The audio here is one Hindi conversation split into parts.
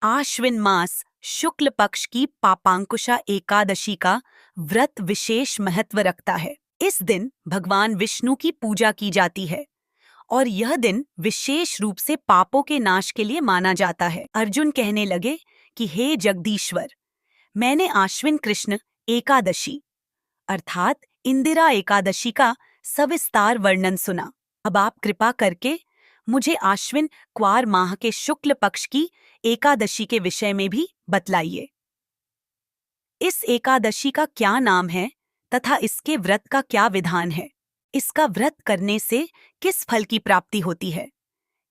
आश्विन मास शुक्ल पक्ष की पापांकुशा एकादशी का व्रत विशेष महत्व रखता है। इस दिन भगवान विष्णु की पूजा की जाती है और यह दिन विशेष रूप से पापों के नाश के लिए माना जाता है। अर्जुन कहने लगे कि हे जगदीश्वर, मैंने आश्विन कृष्ण एकादशी अर्थात इंदिरा एकादशी का सविस्तार वर्णन सुना। अब आप कृपा करके मुझे आश्विन क्वार माह के शुक्ल पक्ष की एकादशी के विषय में भी बतलाइए। इस एकादशी का क्या नाम है तथा इसके व्रत का क्या विधान है? इसका व्रत करने से किस फल की प्राप्ति होती है?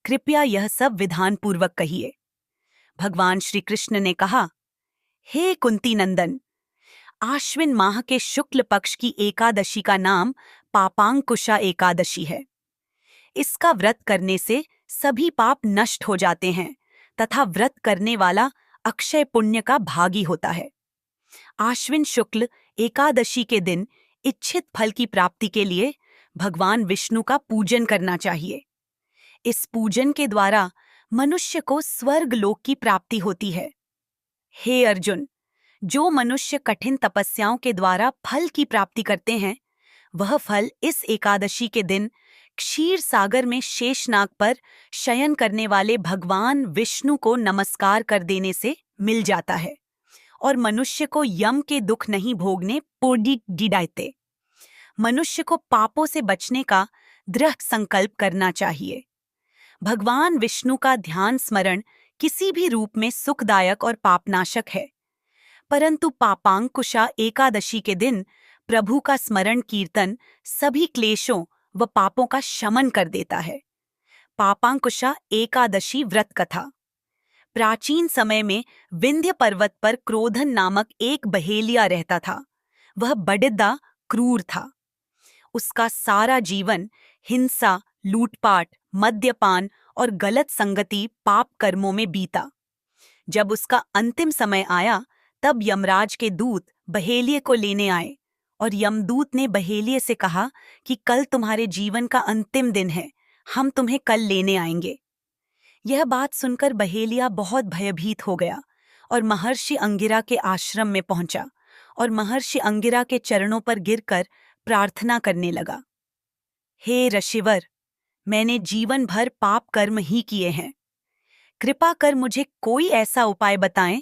कृपया यह सब विधान पूर्वक कहिए। भगवान श्री कृष्ण ने कहा, हे कुंती नंदन, आश्विन माह के शुक्ल पक्ष की एकादशी का नाम पापांकुशा एकादशी है। इसका व्रत करने से सभी पाप नष्ट हो जाते हैं तथा व्रत करने वाला अक्षय पुण्य का भागी होता है। आश्विन शुक्ल एकादशी के दिन इच्छित फल की प्राप्ति के लिए भगवान विष्णु का पूजन करना चाहिए। इस पूजन के द्वारा मनुष्य को स्वर्ग लोक की प्राप्ति होती है। हे अर्जुन, जो मनुष्य कठिन तपस्याओं के द्वारा फल की प्राप्ति करते हैं, वह फल इस एकादशी के दिन क्षीर सागर में शेषनाग पर शयन करने वाले भगवान विष्णु को नमस्कार कर देने से मिल जाता है और मनुष्य को यम के दुख नहीं भोगने पड़ते। मनुष्य को पापों से बचने का दृढ़ संकल्प करना चाहिए। भगवान विष्णु का ध्यान स्मरण किसी भी रूप में सुखदायक और पापनाशक है, परंतु पापांकुशा एकादशी के दिन प्रभु का स्मरण कीर्तन सभी क्लेशों व पापों का शमन कर देता है। पापांकुशा एकादशी व्रत कथा। प्राचीन समय में विंध्य पर्वत पर क्रोधन नामक एक बहेलिया रहता था। वह बड़िद्दा क्रूर था। उसका सारा जीवन हिंसा, लूटपाट, मद्यपान और गलत संगति पाप कर्मों में बीता। जब उसका अंतिम समय आया, तब यमराज के दूत बहेलिये को लेने आए और यमदूत ने बहेलिये से कहा कि कल तुम्हारे जीवन का अंतिम दिन है, हम तुम्हें कल लेने आएंगे। यह बात सुनकर बहेलिया बहुत भयभीत हो गया और महर्षि अंगिरा के आश्रम में पहुंचा और महर्षि अंगिरा के चरणों पर गिरकर प्रार्थना करने लगा। हे ऋषिवर, मैंने जीवन भर पाप कर्म ही किए हैं। कृपा कर मुझे कोई ऐसा उपाय बताएं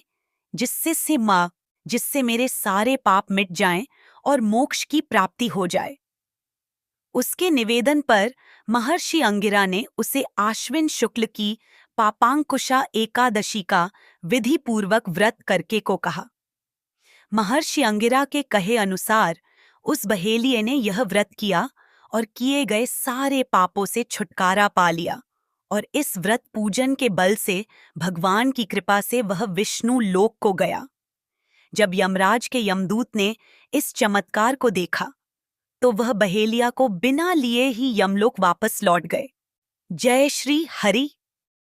जिससे मेरे सारे पाप मिट जाएं और मोक्ष की प्राप्ति हो जाए। उसके निवेदन पर महर्षि अंगिरा ने उसे आश्विन शुक्ल की पापांकुशा एकादशी का विधि पूर्वक व्रत करके को कहा। महर्षि अंगिरा के कहे अनुसार उस बहेलिये ने यह व्रत किया और किए गए सारे पापों से छुटकारा पा लिया और इस व्रत पूजन के बल से भगवान की कृपा से वह विष्णु लोक को गया। जब यमराज के यमदूत ने इस चमत्कार को देखा, तो वह बहेलिया को बिना लिए ही यमलोक वापस लौट गए। जय श्री हरि।